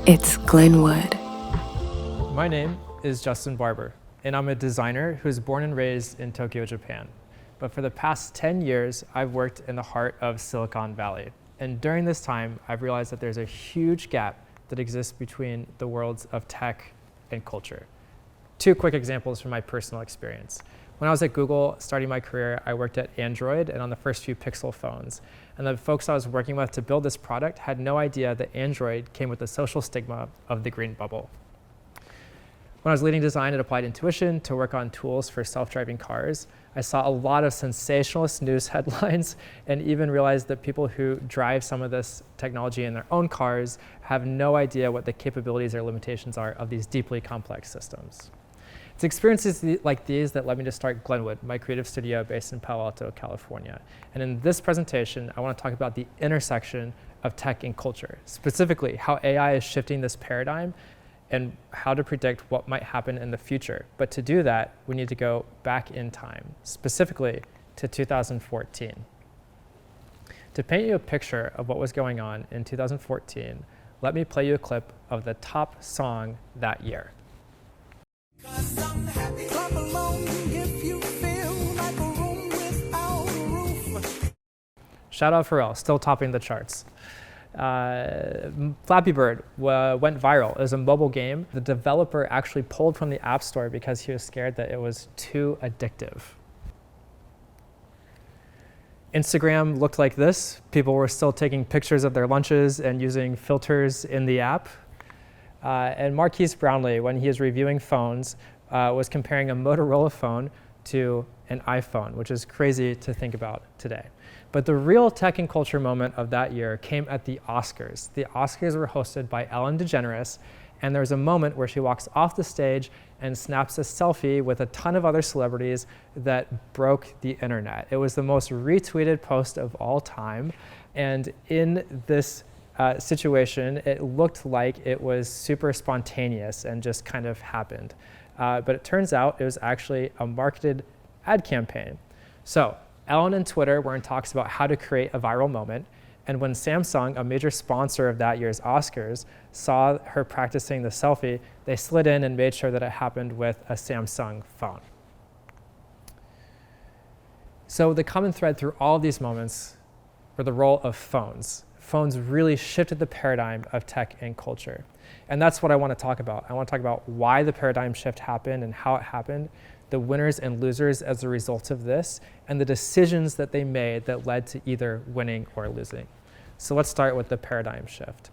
It's Glenwood. My name is Justin Barber, and I'm a designer who was born and raised in Tokyo, Japan. But for the past 10 years, I've worked in the heart of Silicon Valley. And during this time, I've realized that there's a huge gap that exists between the worlds of tech and culture. Two quick examples from my personal experience. When I was at Google starting my career, I worked at Android and on the first few Pixel phones. And the folks I was working with to build this product had no idea that Android came with the social stigma of the green bubble. When I was leading design at Applied Intuition to work on tools for self-driving cars, I saw a lot of sensationalist news headlines and even realized that people who drive some of this technology in their own cars have no idea what the capabilities or limitations are of these deeply complex systems. It's experiences like these that led me to start Glenwood, my creative studio based in Palo Alto, California. And in this presentation, I want to talk about the intersection of tech and culture, specifically how AI is shifting this paradigm and how to predict what might happen in the future. But to do that, we need to go back in time, specifically to 2014. To paint you a picture of what was going on in 2014, let me play you a clip of the top song that year. Shout out Pharrell, still topping the charts. Flappy Bird went viral. It was a mobile game. The developer actually pulled from the App Store because he was scared that it was too addictive. Instagram looked like this. People were still taking pictures of their lunches and using filters in the app. And Marquise Brownlee, when he was reviewing phones, was comparing a Motorola phone to an iPhone, which is crazy to think about today. But the real tech and culture moment of that year came at the Oscars. The Oscars were hosted by Ellen DeGeneres, and there was a moment where she walks off the stage and snaps a selfie with a ton of other celebrities that broke the internet. It was the most retweeted post of all time, and in this situation, it looked like it was super spontaneous and just kind of happened. But it turns out it was actually a marketed ad campaign. So Ellen and Twitter were in talks about how to create a viral moment. And when Samsung, a major sponsor of that year's Oscars, saw her practicing the selfie, they slid in and made sure that it happened with a Samsung phone. So the common thread through all of these moments were the role of phones. Phones really shifted the paradigm of tech and culture. And that's what I want to talk about. I want to talk about why the paradigm shift happened and how it happened, the winners and losers as a result of this, and the decisions that they made that led to either winning or losing. So let's start with the paradigm shift.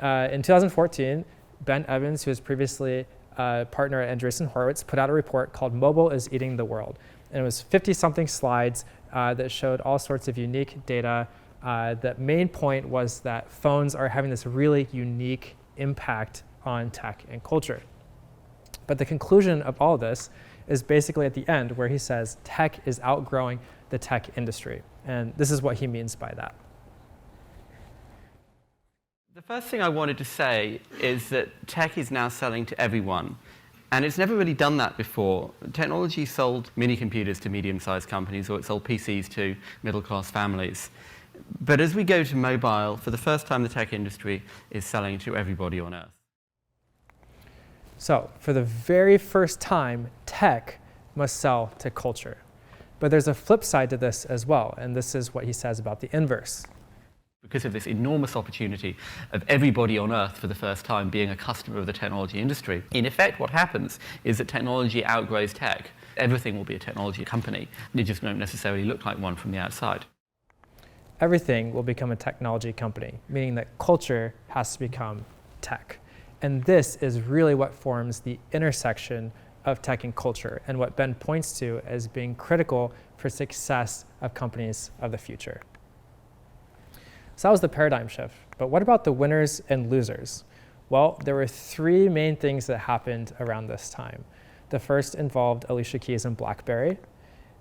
In 2014, Ben Evans, who was previously a partner at Andreessen Horowitz, put out a report called Mobile is Eating the World. And it was 50-something slides that showed all sorts of unique data. The main point was that phones are having this really unique impact on tech and culture. But the conclusion of all of this is basically at the end where he says tech is outgrowing the tech industry. And this is what he means by that. The first thing I wanted to say is that tech is now selling to everyone. And it's never really done that before. Technology sold mini computers to medium-sized companies, or it sold PCs to middle-class families. But as we go to mobile, for the first time, the tech industry is selling to everybody on Earth. So for the very first time, tech must sell to culture. But there's a flip side to this as well, and this is what he says about the inverse. Because of this enormous opportunity of everybody on Earth for the first time being a customer of the technology industry, in effect what happens is that technology outgrows tech. Everything will be a technology company. It just won't necessarily look like one from the outside. Everything will become a technology company, meaning that culture has to become tech. And this is really what forms the intersection of tech and culture, and what Ben points to as being critical for success of companies of the future. So that was the paradigm shift. But what about the winners and losers? Well, there were three main things that happened around this time. The first involved Alicia Keys and BlackBerry.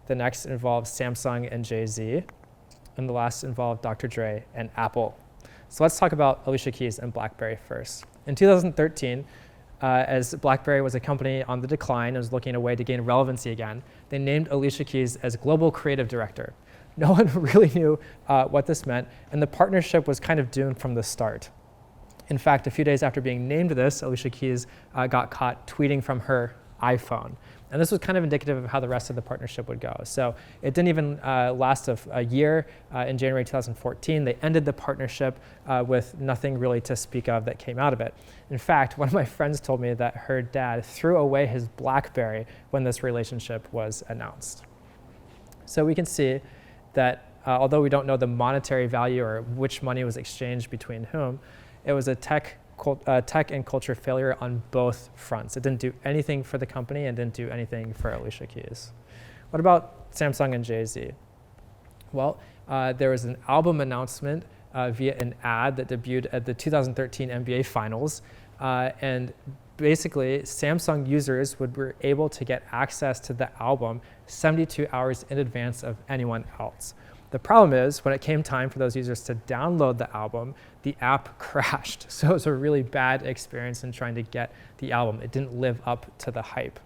The next involved Samsung and Jay-Z. And the last involved Dr. Dre and Apple. So let's talk about Alicia Keys and BlackBerry first. In 2013, as BlackBerry was a company on the decline and was looking at a way to gain relevancy again, they named Alicia Keys as Global Creative Director. No one really knew what this meant, and the partnership was kind of doomed from the start. In fact, a few days after being named this, Alicia Keys got caught tweeting from her iPhone. And this was kind of indicative of how the rest of the partnership would go. So it didn't even last a year. In January 2014, they ended the partnership with nothing really to speak of that came out of it. In fact, one of my friends told me that her dad threw away his BlackBerry when this relationship was announced. So we can see that although we don't know the monetary value or which money was exchanged between whom, it was a tech and culture failure on both fronts. It didn't do anything for the company and didn't do anything for Alicia Keys. What about Samsung and Jay-Z? Well, there was an album announcement via an ad that debuted at the 2013 NBA Finals. And basically, Samsung users were able to get access to the album 72 hours in advance of anyone else. The problem is, when it came time for those users to download the album, the app crashed. So it was a really bad experience in trying to get the album. It didn't live up to the hype.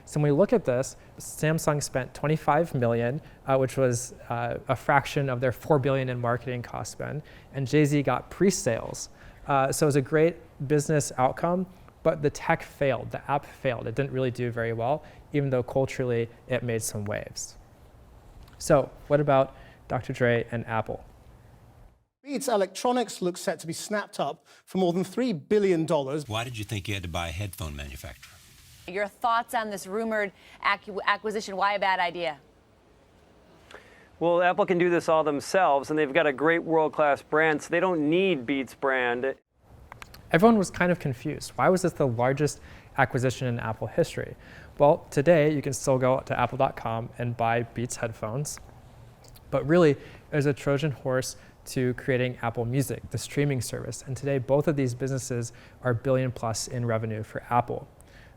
So when we look at this, Samsung spent $25 million, which was a fraction of their $4 billion in marketing cost spend, and Jay-Z got pre-sales. So it was a great business outcome, but the tech failed, the app failed. It didn't really do very well, even though culturally it made some waves. So what about Dr. Dre and Apple? Beats Electronics looks set to be snapped up for more than $3 billion. Why did you think you had to buy a headphone manufacturer? Your thoughts on this rumored acquisition? Why a bad idea? Well, Apple can do this all themselves, and they've got a great world-class brand, so they don't need Beats brand. Everyone was kind of confused. Why was this the largest acquisition in Apple history? Well, today you can still go to apple.com and buy Beats headphones. But really, it was a Trojan horse to creating Apple Music, the streaming service. And today, both of these businesses are billion plus in revenue for Apple.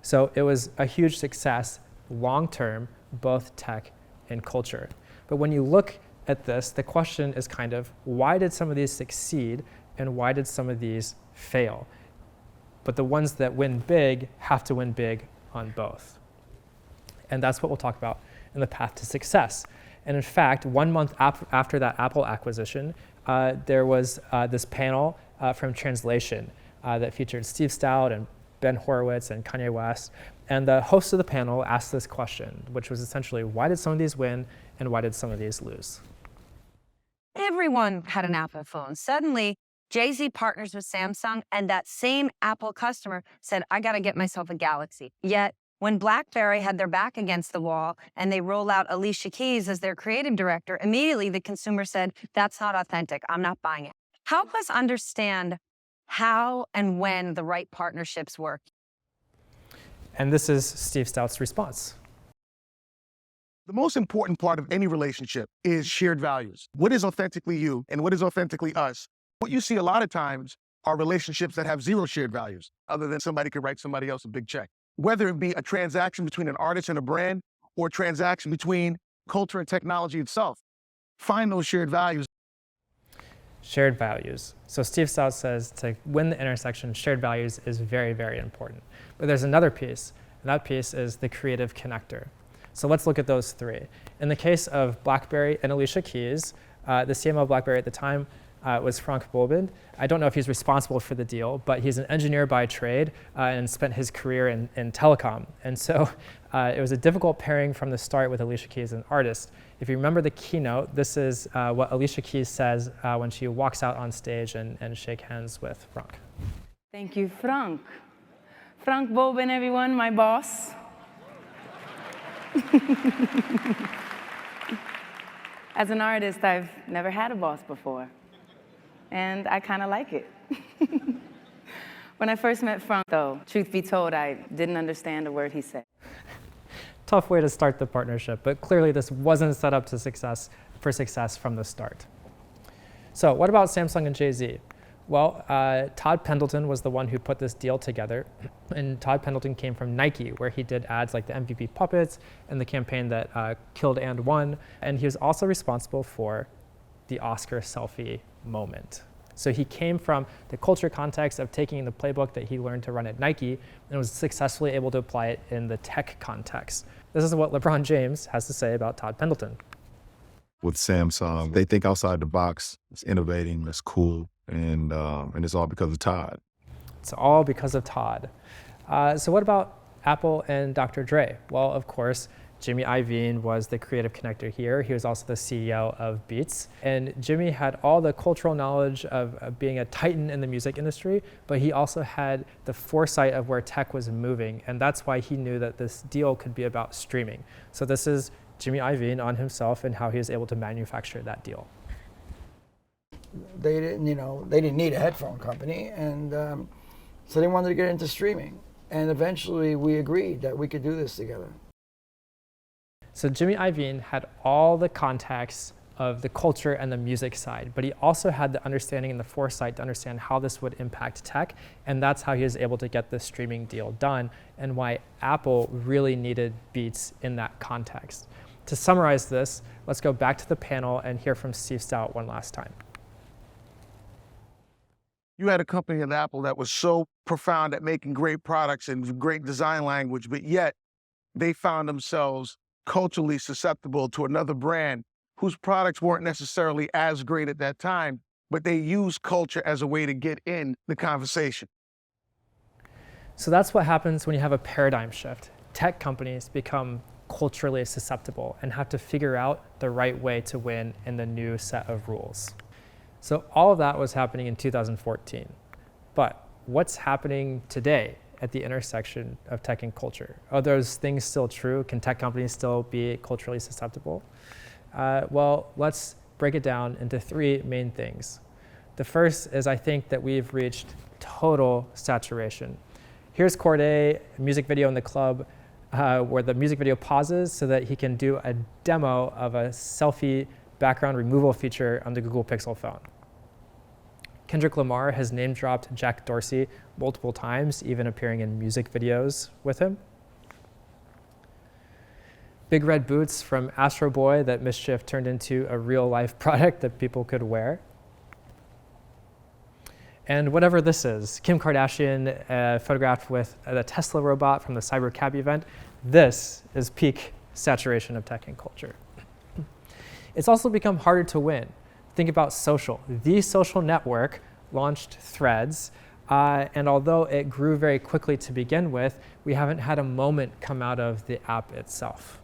So it was a huge success, long-term, both tech and culture. But when you look at this, the question is kind of, why did some of these succeed and why did some of these fail? But the ones that win big have to win big on both. And that's what we'll talk about in the path to success. And in fact, 1 month after that Apple acquisition, there was this panel from Translation that featured Steve Stout and Ben Horowitz and Kanye West. And the host of the panel asked this question, which was essentially, why did some of these win and why did some of these lose? Everyone had an Apple phone. Suddenly, Jay-Z partners with Samsung, and that same Apple customer said, I got to get myself a Galaxy. Yet, when BlackBerry had their back against the wall and they rolled out Alicia Keys as their creative director, immediately the consumer said, that's not authentic. I'm not buying it. Help us understand how and when the right partnerships work. And this is Steve Stout's response. The most important part of any relationship is shared values. What is authentically you and what is authentically us? What you see a lot of times are relationships that have zero shared values, other than somebody could write somebody else a big check. Whether it be a transaction between an artist and a brand or a transaction between culture and technology itself, find those shared values. Shared values. So Steve Stout says to win the intersection, shared values is very, very important. But there's another piece, and that piece is the creative connector. So let's look at those three. In the case of BlackBerry and Alicia Keys, the CMO of BlackBerry at the time was Frank Boulbin. I don't know if he's responsible for the deal, but he's an engineer by trade and spent his career in telecom. And so it was a difficult pairing from the start with Alicia Keys, an artist. If you remember the keynote, this is what Alicia Keys says when she walks out on stage and shake hands with Frank. Thank you, Frank. Frank Boulbin, everyone, my boss. As an artist, I've never had a boss before. And I kind of like it. When I first met Frank, though, truth be told, I didn't understand a word he said. Tough way to start the partnership, but clearly this wasn't set up for success from the start. So what about Samsung and Jay-Z? Well, Todd Pendleton was the one who put this deal together, and Todd Pendleton came from Nike, where he did ads like the MVP puppets and the campaign that killed and won, and he was also responsible for the Oscar selfie moment. So he came from the culture context of taking the playbook that he learned to run at Nike and was successfully able to apply it in the tech context. This is what LeBron James has to say about Todd Pendleton. With Samsung, they think outside the box. It's innovating, it's cool. and it's all because of Todd. It's all because of Todd. So what about Apple and Dr. Dre? Well, of course, Jimmy Iovine was the creative connector here. He was also the CEO of Beats. And Jimmy had all the cultural knowledge of being a titan in the music industry, but he also had the foresight of where tech was moving. And that's why he knew that this deal could be about streaming. So this is Jimmy Iovine on himself and how he was able to manufacture that deal. They didn't need a headphone company, and so they wanted to get into streaming. And eventually we agreed that we could do this together. So Jimmy Iovine had all the context of the culture and the music side, but he also had the understanding and the foresight to understand how this would impact tech, and that's how he was able to get the streaming deal done and why Apple really needed Beats in that context. To summarize this, let's go back to the panel and hear from Steve Stout one last time. You had a company at Apple that was so profound at making great products and great design language, but yet they found themselves culturally susceptible to another brand whose products weren't necessarily as great at that time, but they used culture as a way to get in the conversation. So that's what happens when you have a paradigm shift. Tech companies become culturally susceptible and have to figure out the right way to win in the new set of rules. So all of that was happening in 2014. But what's happening today at the intersection of tech and culture? Are those things still true? Can tech companies still be culturally susceptible? Well, let's break it down into three main things. The first is I think that we've reached total saturation. Here's Corday, a music video in the club where the music video pauses so that he can do a demo of a selfie background removal feature on the Google Pixel phone. Kendrick Lamar has name-dropped Jack Dorsey multiple times, even appearing in music videos with him. Big red boots from Astro Boy that Mischief turned into a real-life product that people could wear. And whatever this is, Kim Kardashian photographed with the Tesla robot from the Cyber Cab event. This is peak saturation of tech and culture. It's also become harder to win. Think about social. The social network launched Threads, and although it grew very quickly to begin with, we haven't had a moment come out of the app itself.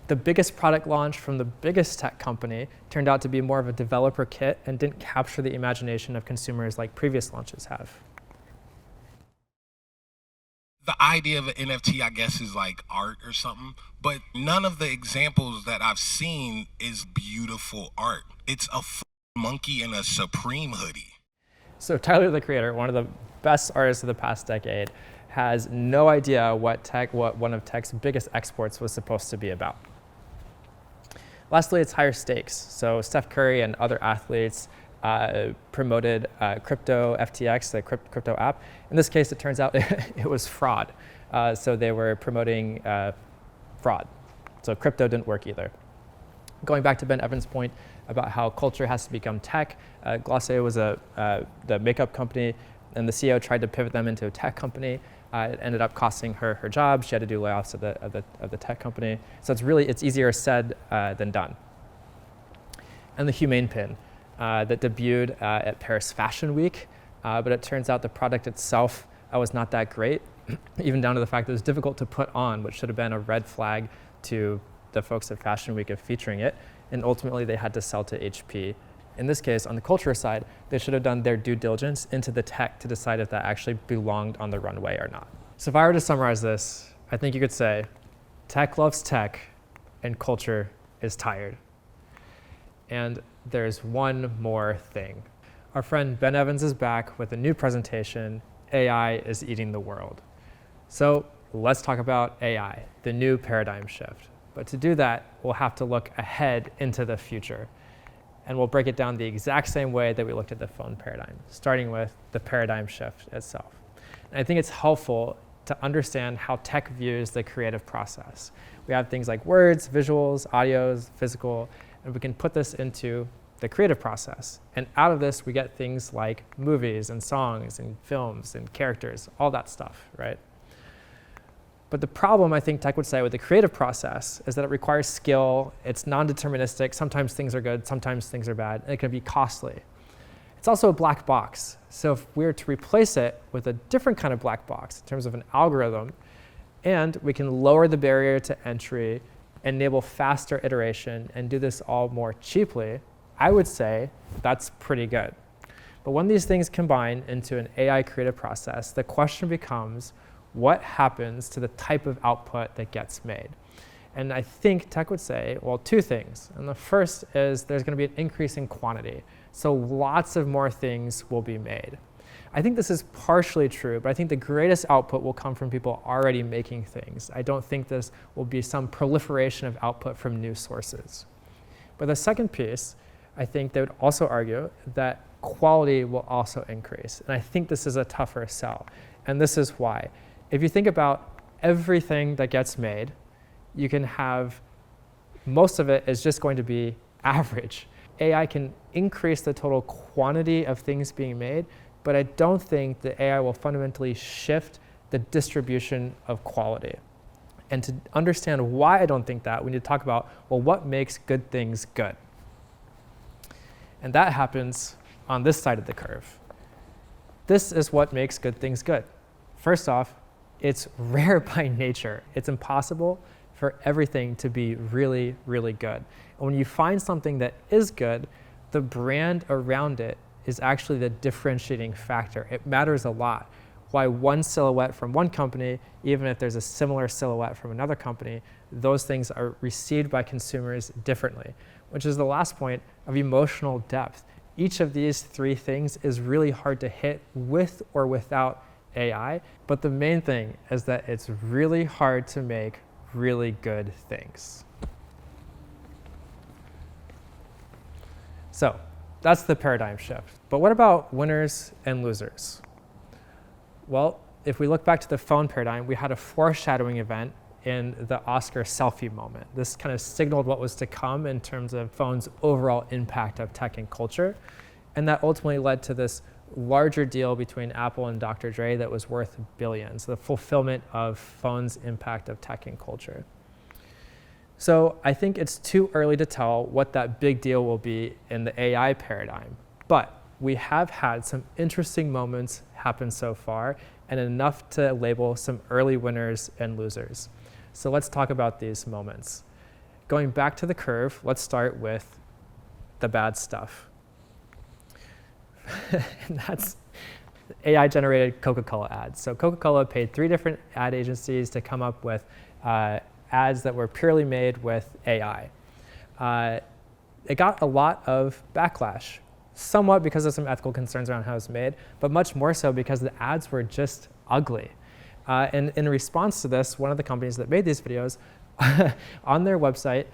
The biggest product launch from the biggest tech company turned out to be more of a developer kit and didn't capture the imagination of consumers like previous launches have. The idea of an NFT, I guess, is like art or something, but none of the examples that I've seen is beautiful art. It's a monkey in a Supreme hoodie. So Tyler, the Creator, one of the best artists of the past decade, has no idea what one of tech's biggest exports was supposed to be about. Lastly, it's higher stakes. So Steph Curry and other athletes promoted Crypto FTX, the crypto app. In this case, it turns out it was fraud. So they were promoting fraud. So crypto didn't work either. Going back to Ben Evans' point about how culture has to become tech, Glossier was the makeup company, and the CEO tried to pivot them into a tech company. It ended up costing her job. She had to do layoffs of the tech company. So it's easier said than done. And the Humane Pin that debuted at Paris Fashion Week, but it turns out the product itself was not that great, even down to the fact that it was difficult to put on, which should have been a red flag to the folks at Fashion Week of featuring it. And ultimately, they had to sell to HP. In this case, on the culture side, they should have done their due diligence into the tech to decide if that actually belonged on the runway or not. So if I were to summarize this, I think you could say, tech loves tech and culture is tired. And there's one more thing. Our friend Ben Evans is back with a new presentation, AI is eating the world. So let's talk about AI, the new paradigm shift. But to do that, we'll have to look ahead into the future. And we'll break it down the exact same way that we looked at the phone paradigm, starting with the paradigm shift itself. And I think it's helpful to understand how tech views the creative process. We have things like words, visuals, audios, physical, and we can put this into the creative process. And out of this, we get things like movies and songs and films and characters, all that stuff, right? But the problem, I think tech would say, with the creative process is that it requires skill, it's non-deterministic, sometimes things are good, sometimes things are bad, and it can be costly. It's also a black box. So if we were to replace it with a different kind of black box in terms of an algorithm, and we can lower the barrier to entry, enable faster iteration, and do this all more cheaply, I would say that's pretty good. But when these things combine into an AI creative process, the question becomes, what happens to the type of output that gets made? And I think tech would say, well, two things. And the first is there's going to be an increase in quantity. So lots of more things will be made. I think this is partially true, but I think the greatest output will come from people already making things. I don't think this will be some proliferation of output from new sources. But the second piece, I think they would also argue that quality will also increase. And I think this is a tougher sell. And this is why. If you think about everything that gets made, you can have most of it is just going to be average. AI can increase the total quantity of things being made, but I don't think that AI will fundamentally shift the distribution of quality. And to understand why I don't think that, we need to talk about, well, what makes good things good? And that happens on this side of the curve. This is what makes good things good. First off, it's rare by nature. It's impossible for everything to be really, really good. And when you find something that is good, the brand around it is actually the differentiating factor. It matters a lot. Why one silhouette from one company, even if there's a similar silhouette from another company, those things are received by consumers differently, which is the last point of emotional depth. Each of these three things is really hard to hit with or without AI, but the main thing is that it's really hard to make really good things. So that's the paradigm shift. But what about winners and losers? Well, if we look back to the phone paradigm, we had a foreshadowing event in the Oscar selfie moment. This kind of signaled what was to come in terms of phones' overall impact of tech and culture. And that ultimately led to this larger deal between Apple and Dr. Dre that was worth billions, the fulfillment of phones' impact of tech and culture. So I think it's too early to tell what that big deal will be in the AI paradigm. But we have had some interesting moments happen so far, and enough to label some early winners and losers. So let's talk about these moments. Going back to the curve, let's start with the bad stuff. And that's AI-generated Coca-Cola ads. So Coca-Cola paid 3 different ad agencies to come up with ads that were purely made with AI. It got a lot of backlash, somewhat because of some ethical concerns around how it was made, but much more so because the ads were just ugly. And in response to this, one of the companies that made these videos on their website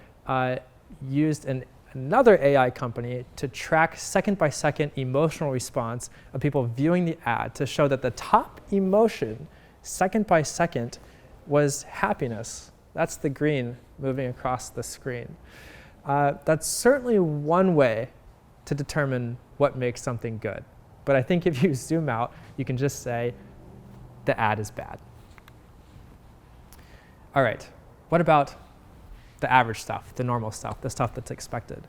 used another AI company to track second-by-second emotional response of people viewing the ad to show that the top emotion, second by second, was happiness. That's the green moving across the screen. That's certainly one way to determine what makes something good. But I think if you zoom out, you can just say the ad is bad. All right, what about the average stuff, the normal stuff, the stuff that's expected?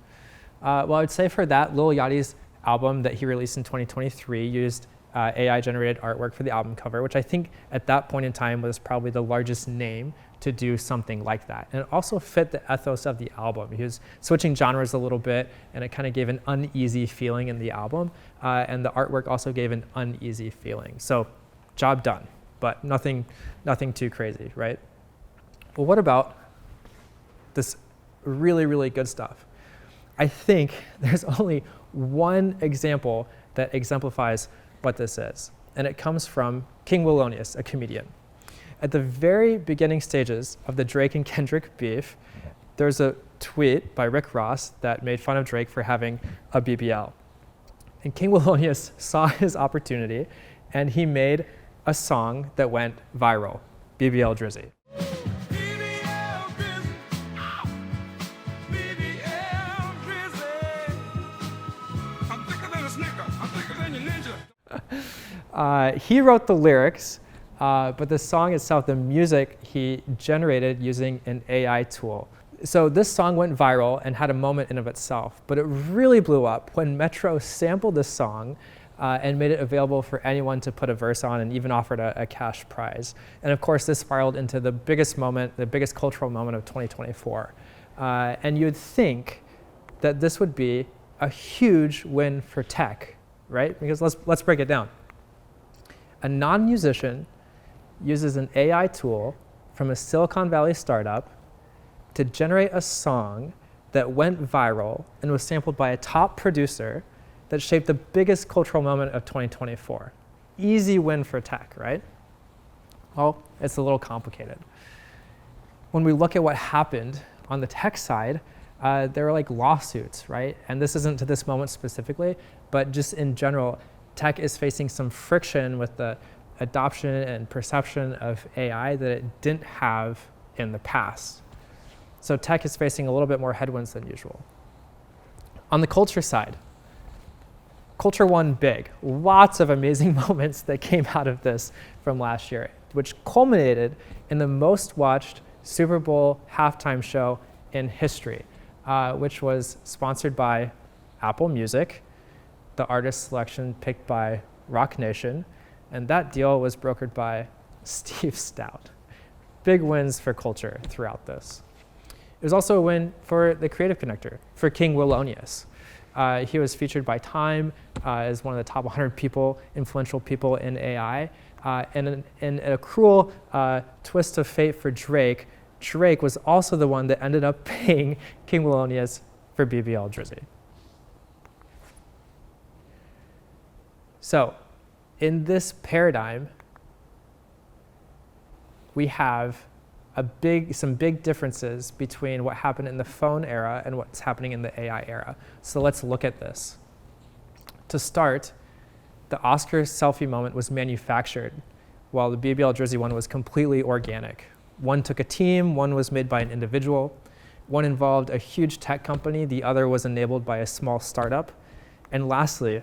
Well, I would say for that, Lil Yachty's album that he released in 2023 used AI-generated artwork for the album cover, which I think at that point in time was probably the largest name to do something like that. And it also fit the ethos of the album. He was switching genres a little bit, and it kind of gave an uneasy feeling in the album. And the artwork also gave an uneasy feeling. So job done, but nothing too crazy, right? Well, what about this really, really good stuff? I think there's only one example that exemplifies what this is, and it comes from King Wilonius, a comedian. At the very beginning stages of the Drake and Kendrick beef, there's a tweet by Rick Ross that made fun of Drake for having a BBL. And King Wilonius saw his opportunity, and he made a song that went viral, BBL Drizzy. He wrote the lyrics, but the song itself, the music, he generated using an AI tool. So this song went viral and had a moment in of itself, but it really blew up when Metro sampled this song and made it available for anyone to put a verse on, and even offered a cash prize. And of course, this spiraled into the biggest moment, the biggest cultural moment of 2024. And you'd think that this would be a huge win for tech, right? Because let's break it down. A non-musician uses an AI tool from a Silicon Valley startup to generate a song that went viral and was sampled by a top producer that shaped the biggest cultural moment of 2024. Easy win for tech, right? Well, it's a little complicated. When we look at what happened on the tech side, there were like lawsuits, right? And this isn't to this moment specifically, but just in general, tech is facing some friction with the adoption and perception of AI that it didn't have in the past. So tech is facing a little bit more headwinds than usual. On the culture side, culture won big. Lots of amazing moments that came out of this from last year, which culminated in the most watched Super Bowl halftime show in history, which was sponsored by Apple Music, the artist selection picked by Rock Nation, and that deal was brokered by Steve Stout. Big wins for culture throughout this. It was also a win for the Creative Connector, for King Wildonius. He was featured by Time as one of the top 100 influential people in AI. And in a cruel twist of fate for Drake, Drake was also the one that ended up paying King Wildonius for BBL Drizzy. So in this paradigm, we have some big differences between what happened in the phone era and what's happening in the AI era. So let's look at this. To start, the Oscar selfie moment was manufactured, while the BBL Drizzy one was completely organic. One took a team, one was made by an individual. One involved a huge tech company, the other was enabled by a small startup. And lastly,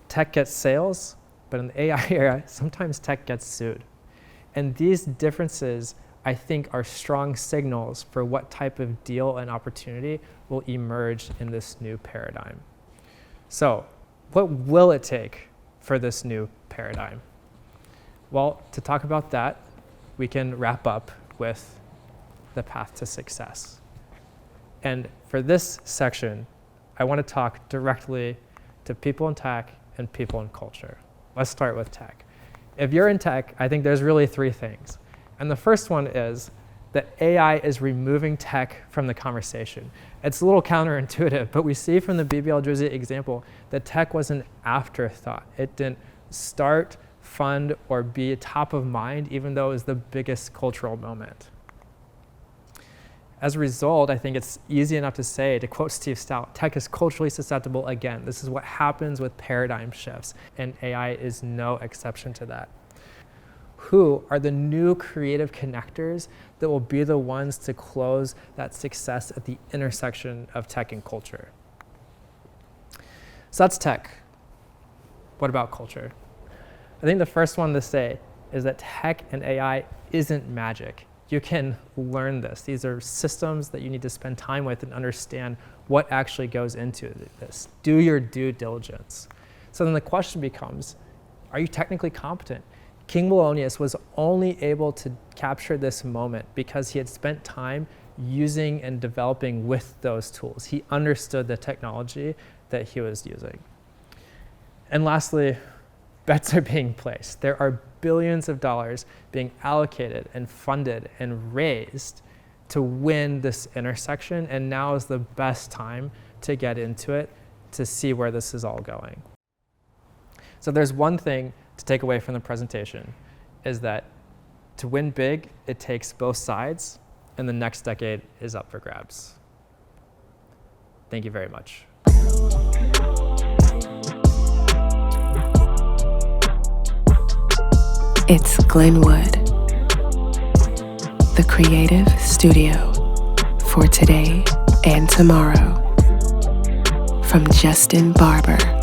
tech gets sales, but in the AI era, sometimes tech gets sued. And these differences, I think, are strong signals for what type of deal and opportunity will emerge in this new paradigm. So, what will it take for this new paradigm? Well, to talk about that, we can wrap up with the path to success. And for this section, I want to talk directly to people in tech and people in culture. Let's start with tech. If you're in tech, I think there's really three things. And the first one is that AI is removing tech from the conversation. It's a little counterintuitive, but we see from the BBL Drizzy example that tech was an afterthought. It didn't start, fund, or be top of mind, even though it was the biggest cultural moment. As a result, I think it's easy enough to say, to quote Steve Stout, tech is culturally susceptible again. This is what happens with paradigm shifts, and AI is no exception to that. Who are the new creative connectors that will be the ones to close that success at the intersection of tech and culture? So that's tech. What about culture? I think the first one to say is that tech and AI isn't magic. You can learn this. These are systems that you need to spend time with and understand what actually goes into this. Do your due diligence. So then the question becomes, are you technically competent? King Wildonius was only able to capture this moment because he had spent time using and developing with those tools. He understood the technology that he was using. And lastly, bets are being placed. There are billions of dollars being allocated and funded and raised to win this intersection, and now is the best time to get into it to see where this is all going. So there's one thing to take away from the presentation, is that to win big, it takes both sides, and the next decade is up for grabs. Thank you very much. It's Glenwood, the creative studio for today and tomorrow. From Justin Barber.